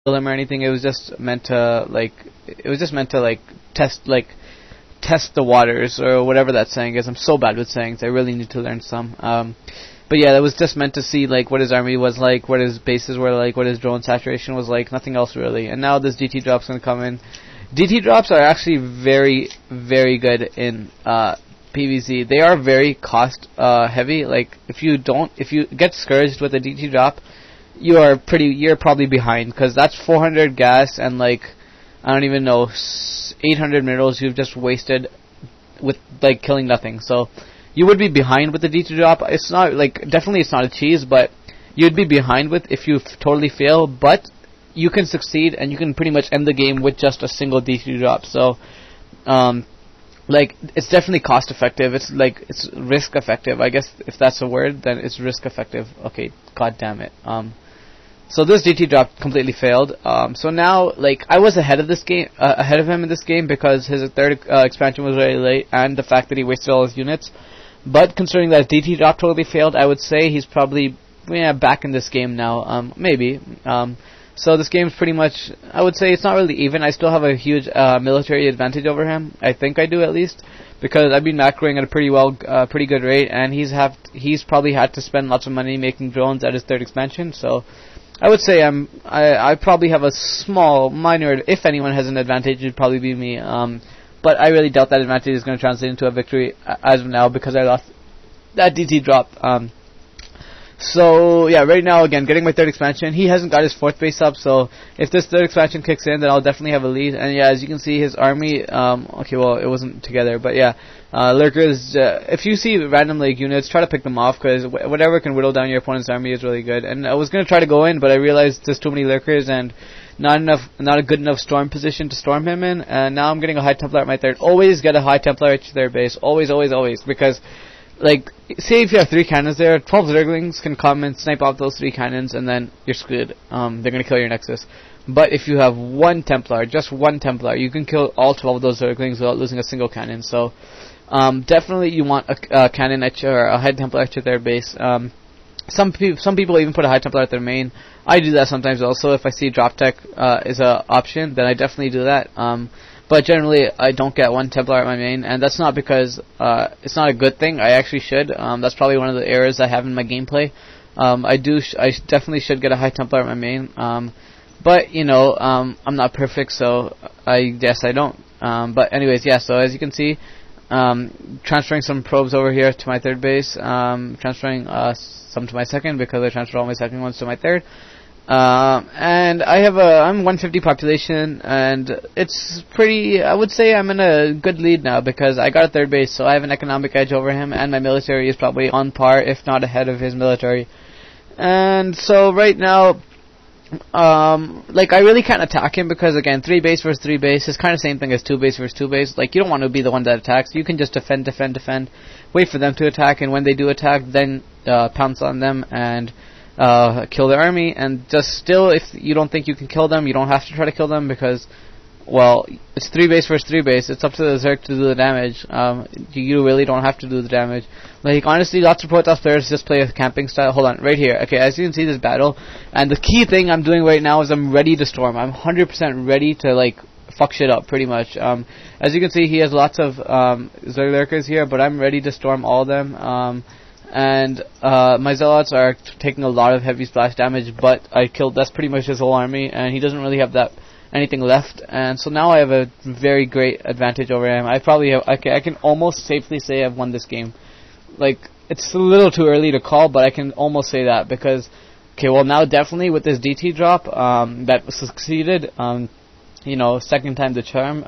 kill him or anything. It was just meant to test the waters, or whatever that saying is. I'm so bad with sayings. I really need to learn some. But yeah, that was just meant to see like what his army was like, what his bases were like, what his drone saturation was like. Nothing else really. And now this DT drop's gonna come in. DT drops are actually very, very good in PvZ. They are very cost heavy. Like if you get discouraged with a DT drop, you're probably behind, because that's 400 gas and like I don't even know 800 minerals you've just wasted with like killing nothing. So you would be behind with the DT drop. It's not like, definitely it's not a cheese, but you'd be behind with if you totally fail. But you can succeed and you can pretty much end the game with just a single DT drop. So like it's definitely cost effective. It's risk effective, I guess, if that's a word. Then it's risk effective. Okay, god damn it. So this DT drop completely failed. So now, like, I was ahead of him in this game because his third expansion was very late, and the fact that he wasted all his units. But considering that his DT drop totally failed, I would say he's probably back in this game now. Maybe. So this game's pretty much, I would say it's not really even. I still have a huge military advantage over him. I think I do, at least, because I've been macroing at a pretty good rate, and he's probably had to spend lots of money making drones at his third expansion. So I would say I probably have a small, minor, if anyone has an advantage, it'd probably be me. But I really doubt that advantage is going to translate into a victory as of now, because I lost that DT drop. So yeah, right now again, getting my third expansion. He hasn't got his fourth base up, so if this third expansion kicks in, then I'll definitely have a lead. And yeah, as you can see, his army. Okay, well, it wasn't together, but yeah, lurkers. If you see random like units, try to pick them off, because whatever can whittle down your opponent's army is really good. And I was gonna try to go in, but I realized there's too many lurkers and not a good enough storm position to storm him in. And now I'm getting a High Templar at my third. Always get a High Templar at your third base. Always, always, always, because, like, say if you have 3 cannons there, 12 Zerglings can come and snipe off those 3 cannons, and then you're screwed. They're gonna kill your Nexus. But if you have one Templar, just one Templar, you can kill all 12 of those Zerglings without losing a single cannon. So definitely you want a cannon at a High Templar at your third base. Some people even put a High Templar at their main. I do that sometimes also. If I see drop tech is an option, then I definitely do that. But generally, I don't get one Templar at my main, and that's not because it's not a good thing. I actually should. That's probably one of the errors I have in my gameplay. I definitely should get a High Templar at my main. But you know, I'm not perfect, so I guess I don't. But anyways, yeah. So as you can see, transferring some probes over here to my third base. Transferring some to my second, because I transferred all my second ones to my third. And I'm 150 population, and it's pretty, I would say I'm in a good lead now, because I got a third base, so I have an economic edge over him, and my military is probably on par, if not ahead of his military. And so right now, like, I really can't attack him, because again, 3 base versus 3 base is kind of the same thing as 2 base versus 2 base. Like, you don't want to be the one that attacks. You can just defend, wait for them to attack, and when they do attack, then pounce on them and kill their army. And just still, if you don't think you can kill them, you don't have to try to kill them, because, well, it's 3 base versus 3 base. It's up to the Zerg to do the damage. You really don't have to do the damage. Like, honestly, lots of Protoss players just play a camping style. Hold on, right here. Okay, as you can see, this battle, and the key thing I'm doing right now is I'm ready to storm. I'm 100% ready to, like, fuck shit up, pretty much. As you can see, he has lots of Zerg lurkers here, but I'm ready to storm all of them. And my Zealots are taking a lot of heavy splash damage, but that's pretty much his whole army, and he doesn't really have anything left. And so now I have a very great advantage over him. I can almost safely say I've won this game. Like, it's a little too early to call, but I can almost say that, because, okay, well, now definitely with this DT drop that succeeded, you know, second time the charm.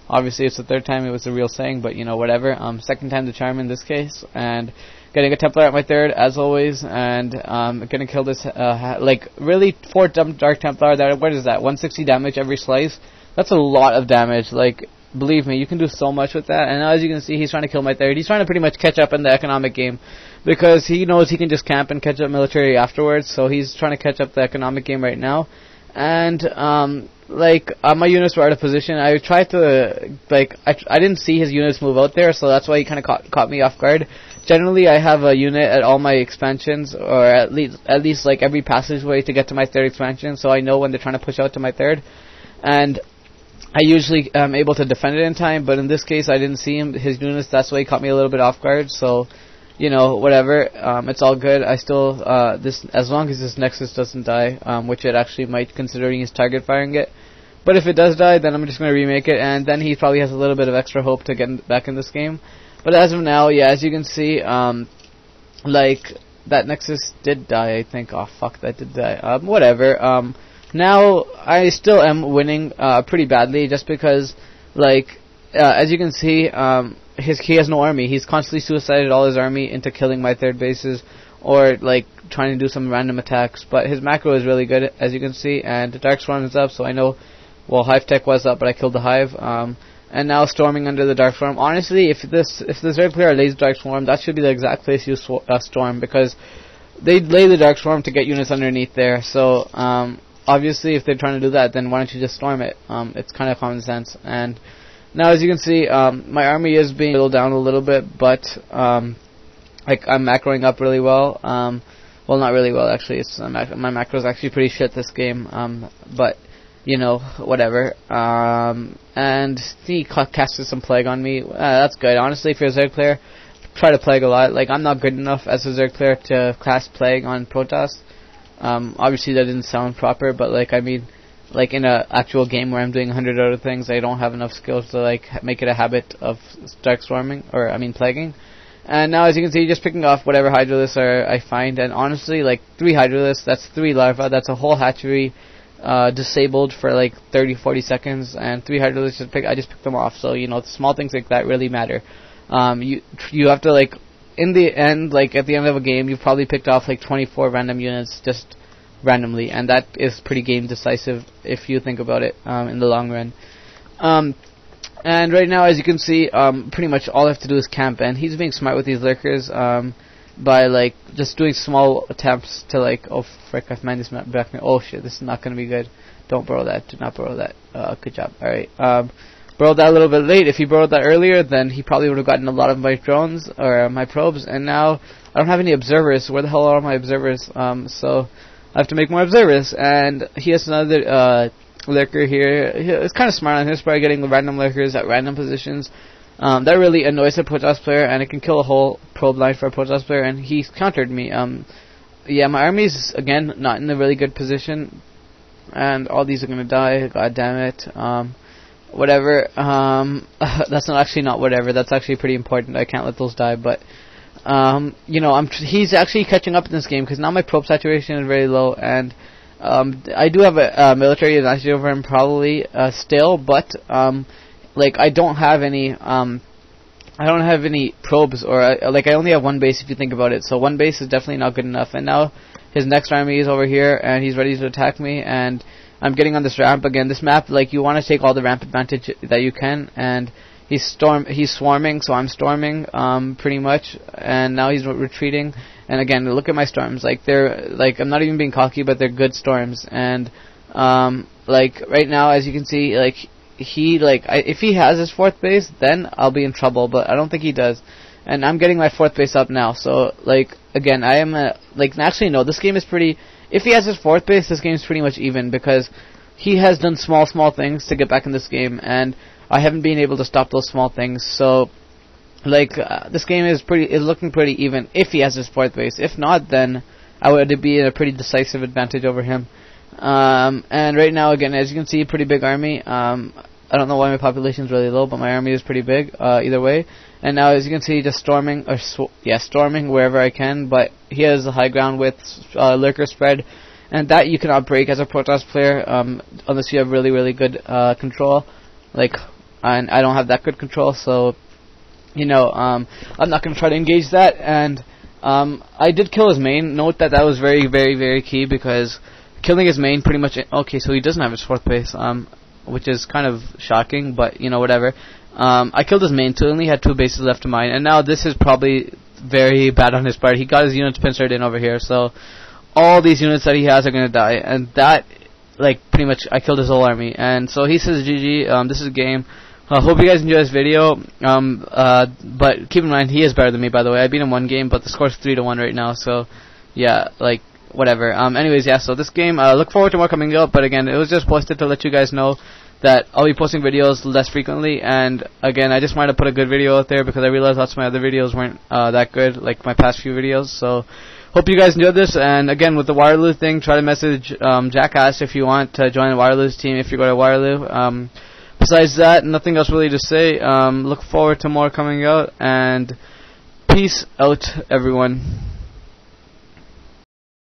Obviously it's the third time it was a real saying, but you know, whatever. Second time the charm in this case, and getting a Templar at my third, as always, and gonna kill this, like, really, 4 Dark Templar, what is that, 160 damage every slice? That's a lot of damage. Like, believe me, you can do so much with that. And as you can see, he's trying to kill my third. He's trying to pretty much catch up in the economic game, because he knows he can just camp and catch up military afterwards, so he's trying to catch up the economic game right now. And, my units were out of position. I tried to, I didn't see his units move out there, so that's why he kind of caught me off guard. generally I have a unit at all my expansions, or at least like every passageway to get to my third expansion, so I know when they're trying to push out to my third, and I usually am able to defend it in time. But in this case, I didn't see his units. That's why he caught me a little bit off guard. So, you know, whatever. It's all good. I still as long as this Nexus doesn't die, which it actually might, considering he's target firing it. But if it does die, then I'm just going to remake it, and then he probably has a little bit of extra hope to get back in this game. But as of now, yeah, as you can see, like that Nexus did die. I think. Oh fuck, that did die. Whatever. Now, I still am winning pretty badly, just because, like, as you can see, he has no army. He's constantly suicided all his army into killing my third bases, or, like, trying to do some random attacks. But his macro is really good, as you can see, and the Dark Swarm is up, so I know, well, Hive Tech was up, but I killed the Hive. And now storming under the Dark Swarm. Honestly, if the Zerg player lays Dark Swarm, that should be the exact place you storm, because they lay the Dark Swarm to get units underneath there, so, obviously, if they're trying to do that, then why don't you just storm it? It's kind of common sense. And now, as you can see, my army is being whittled down a little bit, but like I'm macroing up really well. Well, not really well actually. It's my macro is actually pretty shit this game. But you know, whatever. And he casted some plague on me. That's good. Honestly, if you're a Zerg player, try to plague a lot. Like, I'm not good enough as a Zerg player to cast plague on Protoss. Obviously that didn't sound proper, but like, I mean, like in a actual game where I'm doing 100 other things, I don't have enough skills to like make it a habit of dark swarming, or I mean plaguing. And now, as you can see, just picking off whatever Hydralisks I find, and honestly, like 3 Hydralisks, that's 3 larvae, that's a whole hatchery disabled for like 30-40 seconds, and 3 Hydralisks, I just picked them off. So, you know, small things like that really matter. You have to, like, in the end, like at the end of a game, you've probably picked off like 24 random units just randomly, and that is pretty game decisive if you think about it in the long run. And right now, as you can see, pretty much all I have to do is camp, and he's being smart with these lurkers by like just doing small attempts to like, oh frick, I've managed this back. Oh shit, this is not going to be good. Don't borrow that. Do not borrow that. Good job. Alright. Borrowed that a little bit late. If he borrowed that earlier, then he probably would have gotten a lot of my drones, or my probes, and now I don't have any observers. Where the hell are all my observers? So I have to make more observers, and he has another lurker here. It's kind of smart on his part, getting the random lurkers at random positions. That really annoys a Protoss player, and it can kill a whole probe line for a Protoss player, and he's countered me. Yeah, my army's, again, not in a really good position, and all these are going to die. God damn it. Whatever. That's not whatever. That's actually pretty important. I can't let those die, but you know, he's actually catching up in this game, because now my probe saturation is very low, and I do have a military advantage over him probably still, but like I don't have any probes, or like I only have one base if you think about it. So one base is definitely not good enough. And now his next army is over here, and he's ready to attack me, and I'm getting on this ramp again. This map, like, you want to take all the ramp advantage that you can, and he's swarming, so I'm storming pretty much, and now he's retreating. And again, look at my storms. Like, they're like, I'm not even being cocky, but they're good storms. And like right now, as you can see, like if he has his 4th base, then I'll be in trouble, but I don't think he does. And I'm getting my 4th base up now. So like, again, I am actually no, this game is pretty. If he has his 4th base, this game is pretty much even, because he has done small things to get back in this game, and I haven't been able to stop those small things. So like, this game is looking pretty even if he has his 4th base. If not, then I would be in a pretty decisive advantage over him. And right now, again, as you can see, pretty big army. I don't know why my population is really low, but my army is pretty big either way. And now, as you can see, just storming wherever I can. But he has a high ground with lurker spread, and that you cannot break as a Protoss player unless you have really good control. Like, and I don't have that good control, so you know, I'm not going to try to engage that. And I did kill his main. Note that was very key, because killing his main pretty much. Okay, so he doesn't have his 4th base, which is kind of shocking, but you know, whatever. I killed his main, so he only had 2 bases left to mine, and now this is probably very bad on his part. He got his units pincered in over here, so all these units that he has are going to die, and that, like, pretty much I killed his whole army. And so he says GG, this is a game. Hope you guys enjoy this video. But keep in mind, he is better than me, by the way. I beat him one game, but the score's 3-1 right now. So, yeah, like, whatever. Anyways, yeah. So this game, look forward to more coming up. But again, it was just posted to let you guys know that I'll be posting videos less frequently. And again, I just wanted to put a good video out there because I realized lots of my other videos weren't that good, like my past few videos. So, hope you guys enjoyed this. And again, with the Waterloo thing, try to message Jackass if you want to join the Waterloo's team if you go to Waterloo. Besides that, nothing else really to say. Look forward to more coming out, and peace out, everyone.